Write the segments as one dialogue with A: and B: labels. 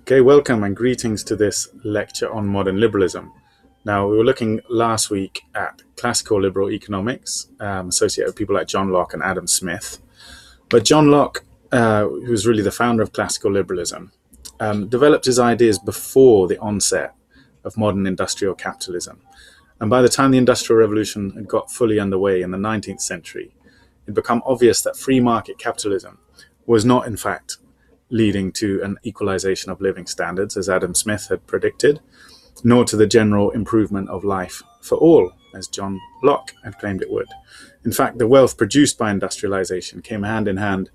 A: Okay, welcome and greetings to this lecture on modern liberalism. Now, we were looking last week at classical liberal economics, associated with people like John Locke and Adam Smith. But John Locke, who was really the founder of classical liberalism, developed his ideas before the onset of modern industrial capitalism. And by the time the Industrial Revolution had got fully underway in the 19th century, it had become obvious that free market capitalism was not, in fact, leading to an equalization of living standards, as Adam Smith had predicted, nor to the general improvement of life for all, as John Locke had claimed it would. In fact, the wealth produced by industrialization came hand in hand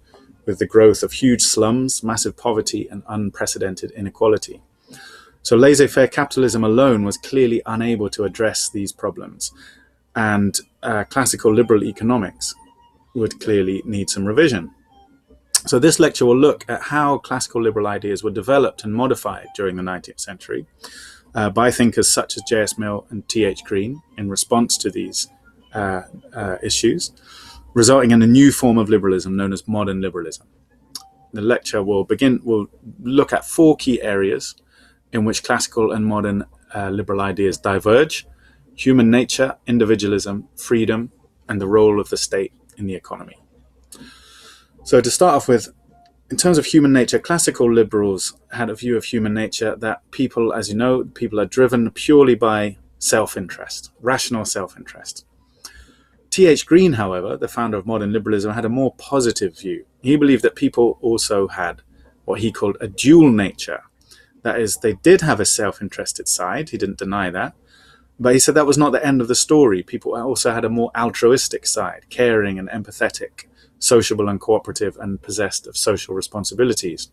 A: with the growth of huge slums, massive poverty, and unprecedented inequality. So laissez-faire capitalism alone was clearly unable to address these problems, and classical liberal economics would clearly need some revision. So this lecture will look at how classical liberal ideas were developed and modified during the 19th century by thinkers such as J.S. Mill and T.H. Green in response to these issues, resulting in a new form of liberalism known as modern liberalism. The lecture will look at four key areas in which classical and modern liberal ideas diverge: human nature, individualism, freedom, and the role of the state in the economy. So to start off with, in terms of human nature, classical liberals had a view of human nature that people, as you know, people are driven purely by self-interest, rational self-interest. T.H. Green, however, the founder of modern liberalism, had a more positive view. He believed that people also had what he called a dual nature. That is, they did have a self-interested side. He didn't deny that. But he said that was not the end of the story. People also had a more altruistic side, caring and empathetic, sociable and cooperative, and possessed of social responsibilities.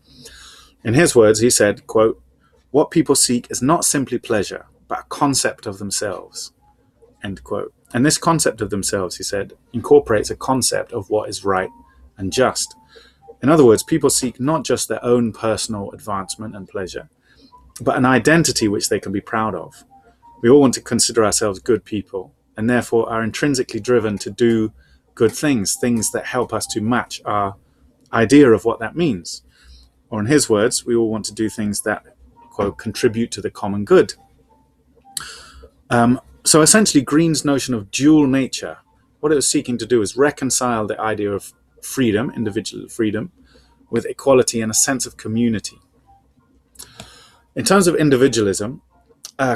A: In his words, he said, quote, "What people seek is not simply pleasure, but a concept of themselves," end quote. And this concept of themselves, he said, incorporates a concept of what is right and just. In other words, people seek not just their own personal advancement and pleasure, but an identity which they can be proud of. We all want to consider ourselves good people, and therefore are intrinsically driven to do good things that help us to match our idea of what that means. Or in his words, we all want to do things that, quote, contribute to the common good. So essentially, Green's notion of dual nature, what it was seeking to do is reconcile the idea of freedom, individual freedom, with equality and a sense of community. In terms of individualism,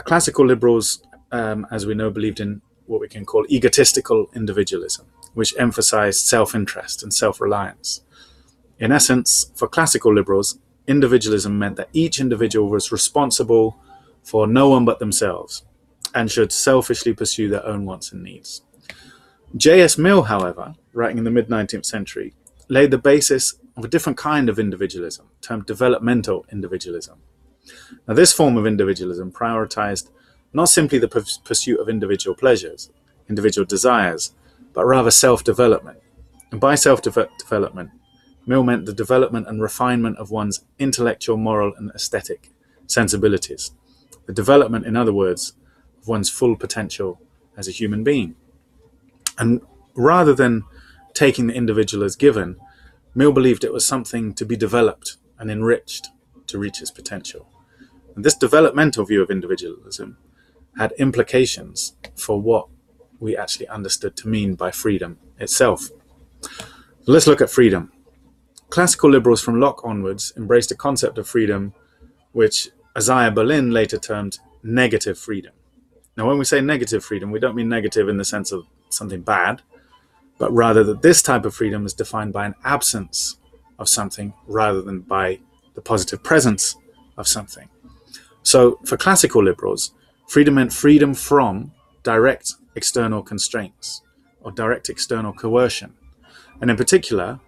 A: classical liberals, as we know, believed in what we can call egotistical individualism, which emphasized self-interest and self-reliance. In essence, for classical liberals, individualism meant that each individual was responsible for no one but themselves and should selfishly pursue their own wants and needs. J.S. Mill, however, writing in the mid-19th century, laid the basis of a different kind of individualism, termed developmental individualism. Now, this form of individualism prioritized not simply the pursuit of individual pleasures, individual desires, but rather self-development. And by self-development, Mill meant the development and refinement of one's intellectual, moral, and aesthetic sensibilities. The development, in other words, of one's full potential as a human being. And rather than taking the individual as given, Mill believed it was something to be developed and enriched to reach its potential. And this developmental view of individualism had implications for what we actually understood to mean by freedom itself. Let's look at freedom. Classical liberals from Locke onwards embraced a concept of freedom which Isaiah Berlin later termed negative freedom. Now, when we say negative freedom, we don't mean negative in the sense of something bad, but rather that this type of freedom is defined by an absence of something rather than by the positive presence of something. So for classical liberals, freedom meant freedom from direct external constraints or direct external coercion, and in particular,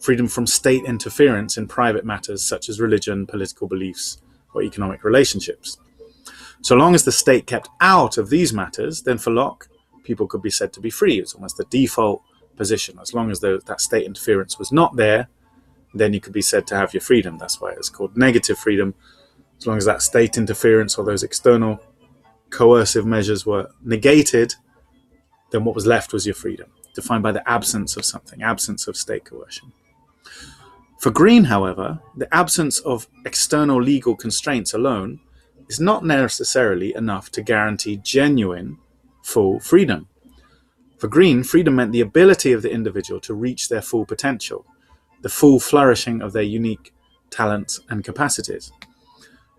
A: freedom from state interference in private matters such as religion, political beliefs, or economic relationships. So long as the state kept out of these matters, then for Locke, people could be said to be free. It's almost the default position. As long as that state interference was not there, then you could be said to have your freedom. That's why it's called negative freedom. As long as that state interference or those external coercive measures were negated, then what was left was your freedom, defined by the absence of something, absence of state coercion. For Green, however, the absence of external legal constraints alone is not necessarily enough to guarantee genuine, full freedom. For Green, freedom meant the ability of the individual to reach their full potential, the full flourishing of their unique talents and capacities.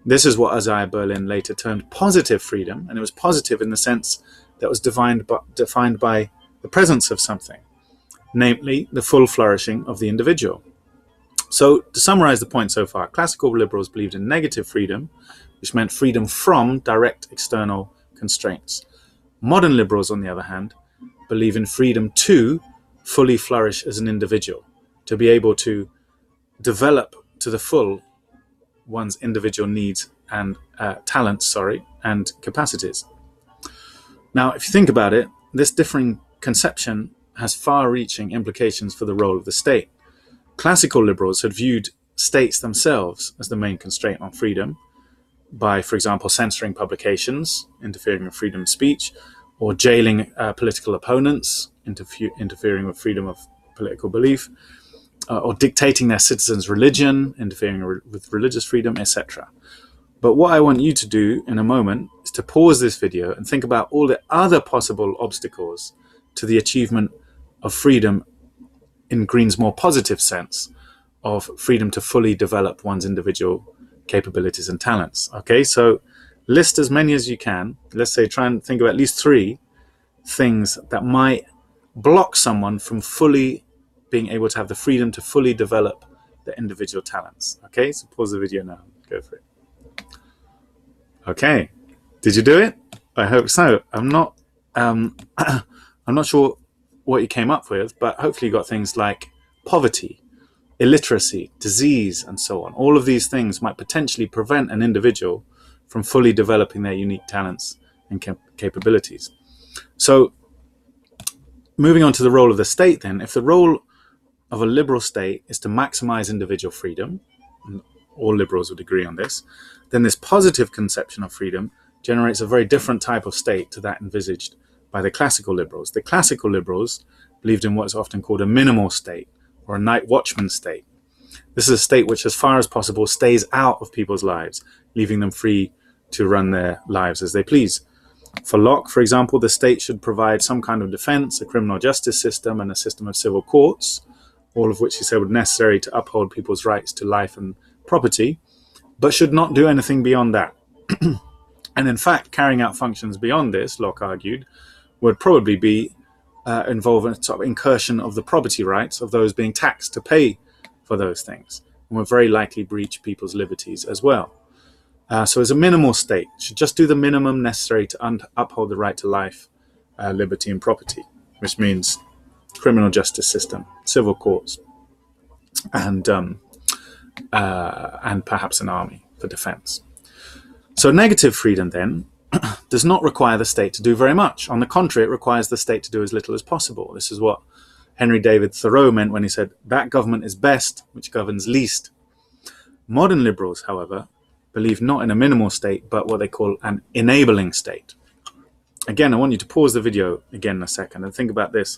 A: This is what Isaiah Berlin later termed positive freedom, and it was positive in the sense that was defined by the presence of something, namely the full flourishing of the individual. So, to summarize the point so far, classical liberals believed in negative freedom, which meant freedom from direct external constraints. Modern liberals, on the other hand, believe in freedom to fully flourish as an individual, to be able to develop to the full one's individual needs and talents, and capacities. Now, if you think about it, this differing conception has far-reaching implications for the role of the state. Classical liberals had viewed states themselves as the main constraint on freedom by, for example, censoring publications, interfering with freedom of speech, or jailing political opponents, interfering with freedom of political belief, or dictating their citizens' religion, interfering with religious freedom, etc. But what I want you to do in a moment is to pause this video and think about all the other possible obstacles to the achievement of freedom in Green's more positive sense of freedom to fully develop one's individual capabilities and talents. Okay, so list as many as you can. Let's say try and think of at least 3 things that might block someone from fully being able to have the freedom to fully develop their individual talents. Okay, so pause the video now. Go for it. Okay, did you do it? I hope so. I'm not sure what you came up with, but hopefully you got things like poverty, illiteracy, disease, and so on. All of these things might potentially prevent an individual from fully developing their unique talents and capabilities. So, moving on to the role of the state then, if the role of a liberal state is to maximize individual freedom, and all liberals would agree on this, then this positive conception of freedom generates a very different type of state to that envisaged by the classical liberals. The classical liberals believed in what is often called a minimal state, or a night watchman state. This is a state which, as far as possible, stays out of people's lives, leaving them free to run their lives as they please. For Locke, for example, the state should provide some kind of defense, a criminal justice system, and a system of civil courts, all of which he said were necessary to uphold people's rights to life and property, but should not do anything beyond that. And in fact, carrying out functions beyond this, Locke argued, would probably be involve a sort of incursion of the property rights of those being taxed to pay for those things, and would very likely breach people's liberties as well. So as a minimal state, should just do the minimum necessary to uphold the right to life, liberty and property, which means criminal justice system, civil courts, and perhaps an army for defense. So negative freedom then does not require the state to do very much. On the contrary, it requires the state to do as little as possible. This is what Henry David Thoreau meant when he said, "That government is best which governs least." Modern liberals, however, believe not in a minimal state, but what they call an enabling state. Again, I want you to pause the video again in a second and think about this.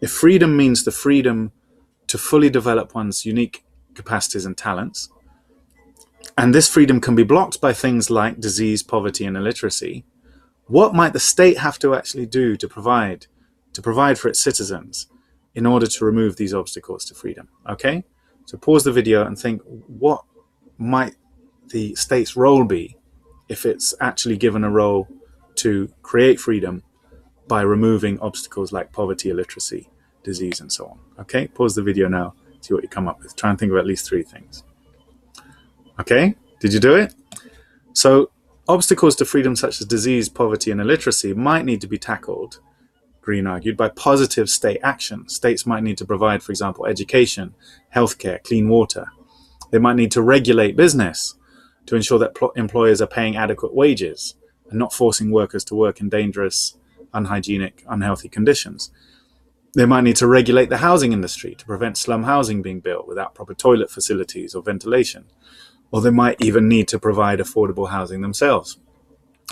A: If freedom means the freedom to fully develop one's unique capacities and talents, and this freedom can be blocked by things like disease, poverty, and illiteracy, what might the state have to actually do to provide for its citizens in order to remove these obstacles to freedom? Okay, so pause the video and think, what might the state's role be if it's actually given a role to create freedom by removing obstacles like poverty, illiteracy, disease, and so on? Okay, pause the video now, see what you come up with. Try and think of at least 3 things. Okay, did you do it? So obstacles to freedom such as disease, poverty, and illiteracy might need to be tackled, Green argued, by positive state action. States might need to provide, for example, education, healthcare, clean water. They might need to regulate business to ensure that employers are paying adequate wages and not forcing workers to work in dangerous, unhygienic, unhealthy conditions. They might need to regulate the housing industry to prevent slum housing being built without proper toilet facilities or ventilation. Or they might even need to provide affordable housing themselves.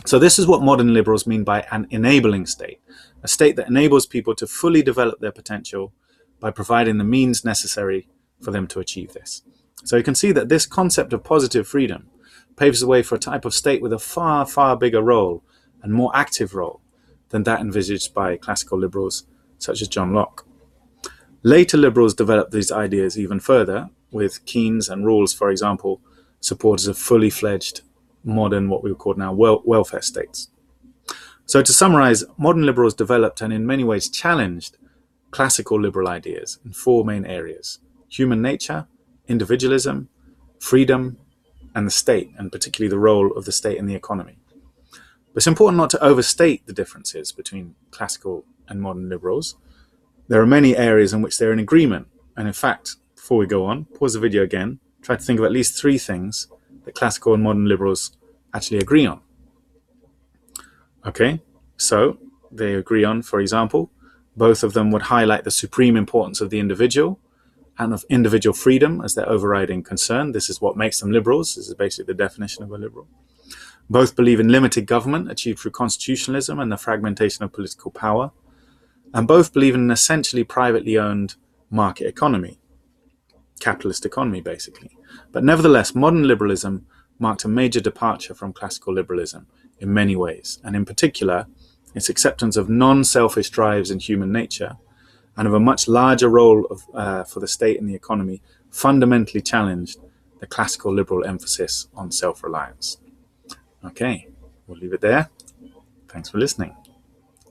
A: So this is what modern liberals mean by an enabling state, a state that enables people to fully develop their potential by providing the means necessary for them to achieve this. So you can see that this concept of positive freedom paves the way for a type of state with a far, far bigger role and more active role than that envisaged by classical liberals such as John Locke. Later liberals developed these ideas even further, with Keynes and Rawls, for example, supporters of fully fledged modern, what we would call now, welfare states. So to summarize, modern liberals developed and in many ways challenged classical liberal ideas in four main areas: human nature, individualism, freedom, and the state, and particularly the role of the state in the economy. But it's important not to overstate the differences between classical and modern liberals. There are many areas in which they're in agreement. And in fact, before we go on, pause the video again, try to think of at least three things that classical and modern liberals actually agree on. Okay, so they agree on, for example, both of them would highlight the supreme importance of the individual and of individual freedom as their overriding concern. This is what makes them liberals. This is basically the definition of a liberal. Both believe in limited government achieved through constitutionalism and the fragmentation of political power. And both believe in an essentially privately owned market economy, capitalist economy basically. But nevertheless, modern liberalism marked a major departure from classical liberalism in many ways, and in particular, its acceptance of non-selfish drives in human nature and of a much larger role for the state in the economy fundamentally challenged the classical liberal emphasis on self-reliance. Okay, we'll leave it there. Thanks for listening.